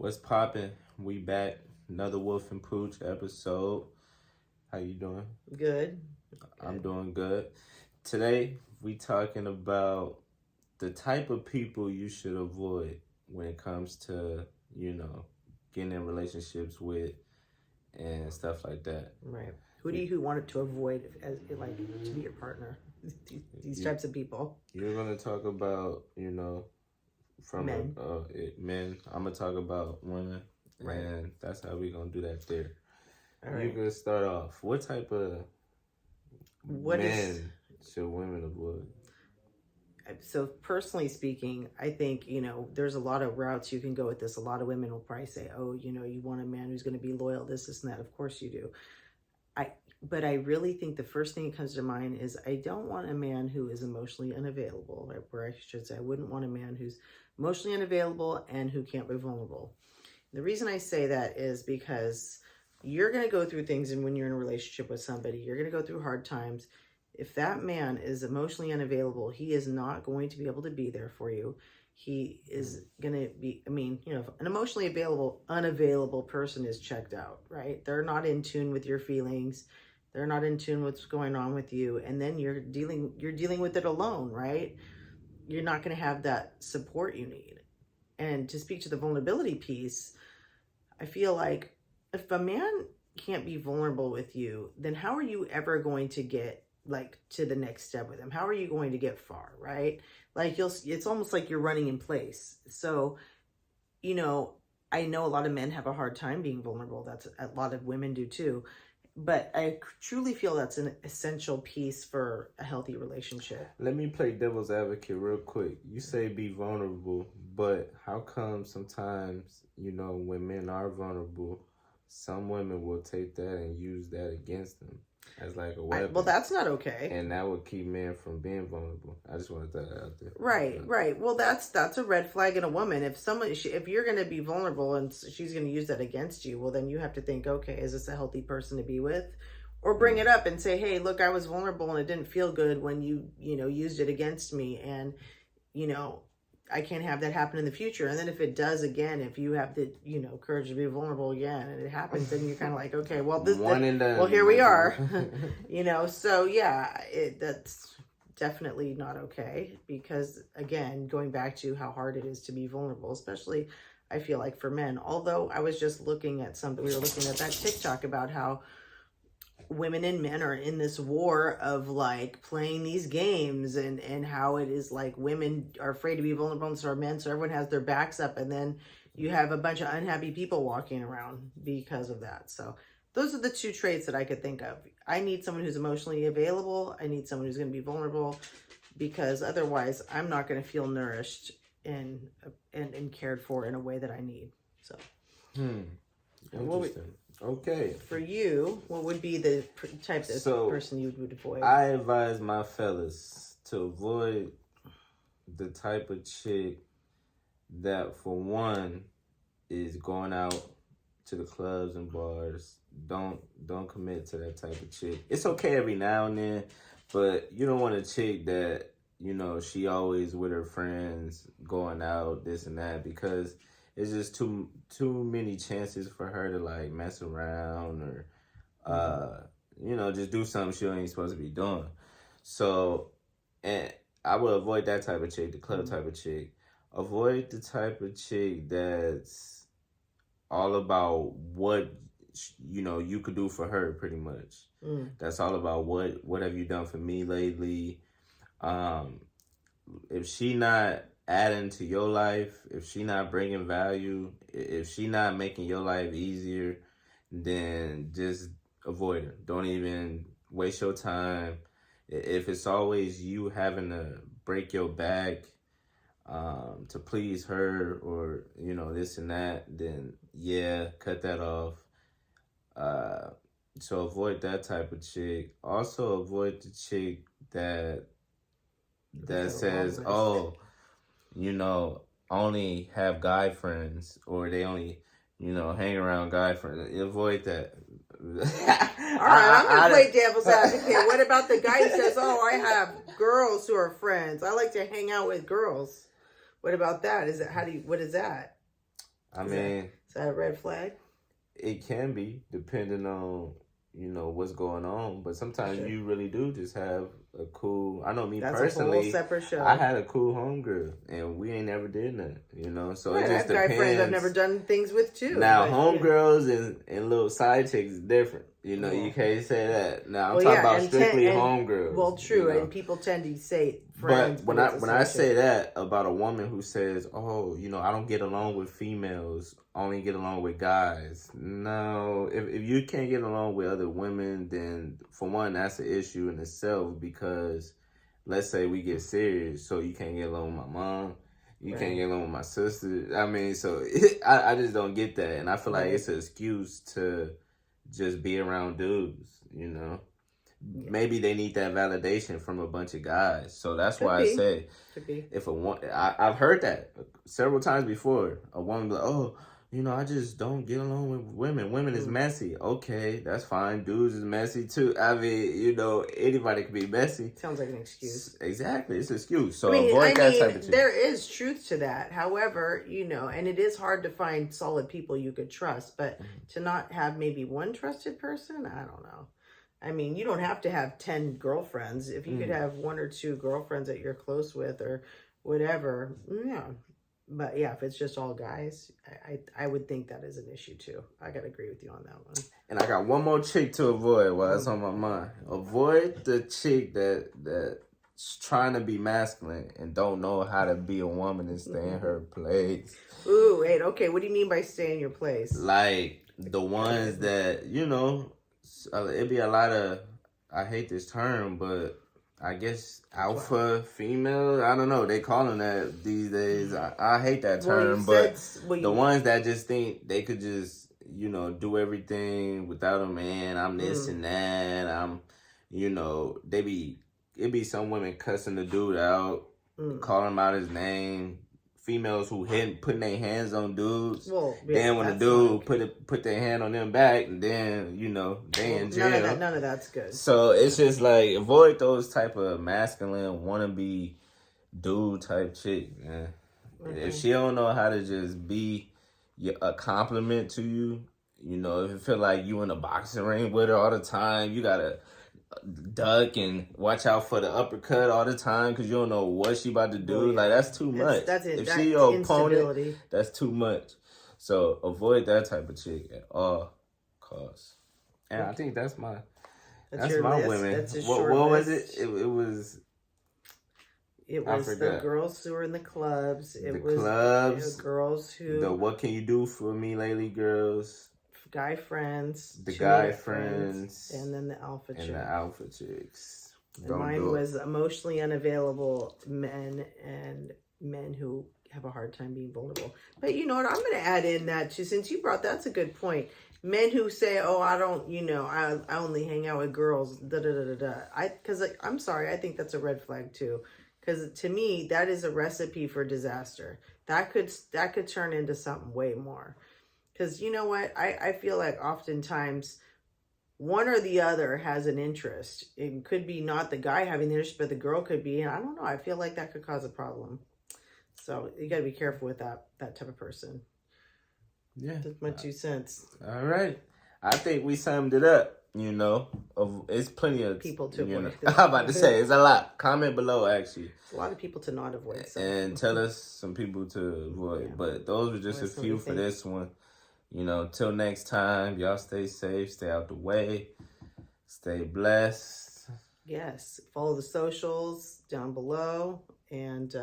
What's poppin'? We back. Another Wolf and Pooch episode. How you doing? Good. I'm doing good. Today, we talking about the type of people you should avoid when it comes to, getting in relationships with and stuff like that. Right. Who do you want to avoid as like to be your partner? These types of people. You're gonna talk about, from Men. Men. I'm gonna talk about women, Right. and that's how we gonna do that there. All right. You can start off. What type of men should women avoid? So personally speaking, I think, there's a lot of routes you can go with this. A lot of women will probably say, oh, you want a man who's going to be loyal, this, and that. Of course you do. But I really think the first thing that comes to mind is I don't want a man who is emotionally unavailable, or I should say I wouldn't want a man who's emotionally unavailable and who can't be vulnerable. The reason I say that is because you're going to go through things, and when you're in a relationship with somebody, you're going to go through hard times. If that man is emotionally unavailable, he is not going to be able to be there for you. He is going to be, if an emotionally unavailable person is checked out, right? They're not in tune with your feelings. They're not in tune with what's going on with you. And then you're dealing with it alone, right? You're not going to have that support you need. And to speak to the vulnerability piece, I feel like if a man can't be vulnerable with you, then how are you ever going to get to the next step with him? How are you going to get far, right? It's almost like you're running in place. So, I know a lot of men have a hard time being vulnerable. That's a lot of women do too. But I truly feel that's an essential piece for a healthy relationship. Let me play devil's advocate real quick. You say be vulnerable, but how come sometimes, when men are vulnerable, some women will take that and use that against them as like a weapon? Well, that's not okay. And that would keep men from being vulnerable. I just wanted that out there. Right. Well, that's a red flag in a woman. If you're going to be vulnerable and she's going to use that against you, well, then you have to think, okay, is this a healthy person to be with? Or bring it up and say, hey, look, I was vulnerable and it didn't feel good when you used it against me. And, I can't have that happen in the future. And then if it does again, if you have the, courage to be vulnerable again and it happens, then you're kind of like, okay, well, here we are, so yeah, that's definitely not okay. Because again, going back to how hard it is to be vulnerable, especially I feel like for men, although I was just looking at we were looking at that TikTok about how women and men are in this war of playing these games and how it is women are afraid to be vulnerable and so are men, so everyone has their backs up, and then you have a bunch of unhappy people walking around because of that. So those are the two traits that I could think of. I need someone who's emotionally available. I need someone who's going to be vulnerable, because otherwise I'm not going to feel nourished and cared for in a way that I need. So Interesting. Okay. For you, what would be the type of person you would avoid? I advise my fellas to avoid the type of chick that, for one, is going out to the clubs and bars. Don't commit to that type of chick. It's okay every now and then, but you don't want a chick that, she always with her friends going out, this and that, because it's just too many chances for her to mess around or just do something she ain't supposed to be doing. So, and I would avoid that type of chick, the club type of chick. Avoid the type of chick that's all about what you could do for her, pretty much. That's all about what have you done for me lately. If she not adding to your life, if she not bringing value, if she not making your life easier, then just avoid her. Don't even waste your time. If it's always you having to break your back to please her, or this and that, then yeah, cut that off. So avoid that type of chick. Also avoid the chick that says, only have guy friends, or they only, hang around guy friends. Avoid that. All right, I'm going to play devil's advocate. What about the guy who says, I have girls who are friends. I like to hang out with girls. What about that? What is that? I mean, is that a red flag? it can be depending on what's going on, but sometimes Sure. you really do just have a cool. I know me That's a whole personally, separate show. I had a cool homegirl, and we ain't never did nothing. So Right, it I just have guy friends I've depends. never done things with too. Now, but, homegirls and little side chicks is different. You Well, can't say that. Now, I'm well, talking yeah, about and strictly and homegirls. well, true, and people tend to say friends, But but it's when I say associated. that about a woman who says, "Oh, I don't get along with females, I only get along with guys." No, if you can't get along with other women, then for one, that's an issue in itself. Because let's say we get serious, so you can't get along with my mom, you Right. can't get along with my sister. I mean, so I just don't get that, and I feel like Right. it's an excuse to just be around dudes. Yeah. Maybe they need that validation from a bunch of guys. So that's Could why be. I say, if I've heard that several times before. A woman be like, "Oh, I just don't get along with women. Women is messy." Okay, that's fine. Dudes is messy too. I mean, anybody can be messy. Sounds like an excuse. Exactly, it's an excuse. So I mean, avoid that type of shit. there is truth to that. However, and it is hard to find solid people you could trust, but to not have maybe one trusted person, I don't know. I mean, you don't have to have 10 girlfriends. If you could have one or two girlfriends that you're close with or whatever, yeah. But yeah, if it's just all guys, I would think that is an issue too. I gotta agree with you on that one. And I got one more chick to avoid while it's on my mind. Avoid the chick that's trying to be masculine and don't know how to be a woman and stay in her place. Ooh, wait, okay. What do you mean by stay in your place? Like the ones that, it'd be a lot of, I hate this term, but I guess alpha female. I don't know. They call them that these days. I hate that term, but the ones that just think they could just, do everything without a man. I'm this and that. It be some women cussing the dude out, calling him out his name. Females who putting their hands on dudes. Well, yeah, then when the dude put their hand on them back, and then they in jail. None of that's good. So it's just like avoid those type of masculine wannabe dude type chick, man. Okay. If she don't know how to just be a compliment to you, if it feel like you in a boxing ring with her all the time, you gotta duck and watch out for the uppercut all the time because you don't know what she about to do. Well, yeah. Like that's too much. If she your opponent, that's too much. So avoid that type of chick at all costs. And I think that's my my list. Women. What was it? It was the girls who were in the clubs. It was girls who the what can you do for me lately girls. Guy friends, the guy friends, and then the alpha chicks. And the alpha chicks. And mine was emotionally unavailable men and men who have a hard time being vulnerable. But you know what? I'm going to add in that too, since you brought that's a good point. Men who say, "Oh, I don't, I only hang out with girls." Because I'm sorry, I think that's a red flag too. Because to me, that is a recipe for disaster. That could turn into something way more. Because you know what? I feel like oftentimes one or the other has an interest. It could be not the guy having the interest, but the girl could be. And I don't know. I feel like that could cause a problem. So you got to be careful with that type of person. Yeah. That's my 2 cents. All right. I think we summed it up. It's plenty of people to avoid. I'm about to say, it's a lot. Comment below, actually. It's a lot of people to not avoid. And tell us some people to avoid. Yeah. But those were just a few for this one. Till next time, y'all stay safe, stay out the way, stay blessed. Yes. Follow the socials down below. And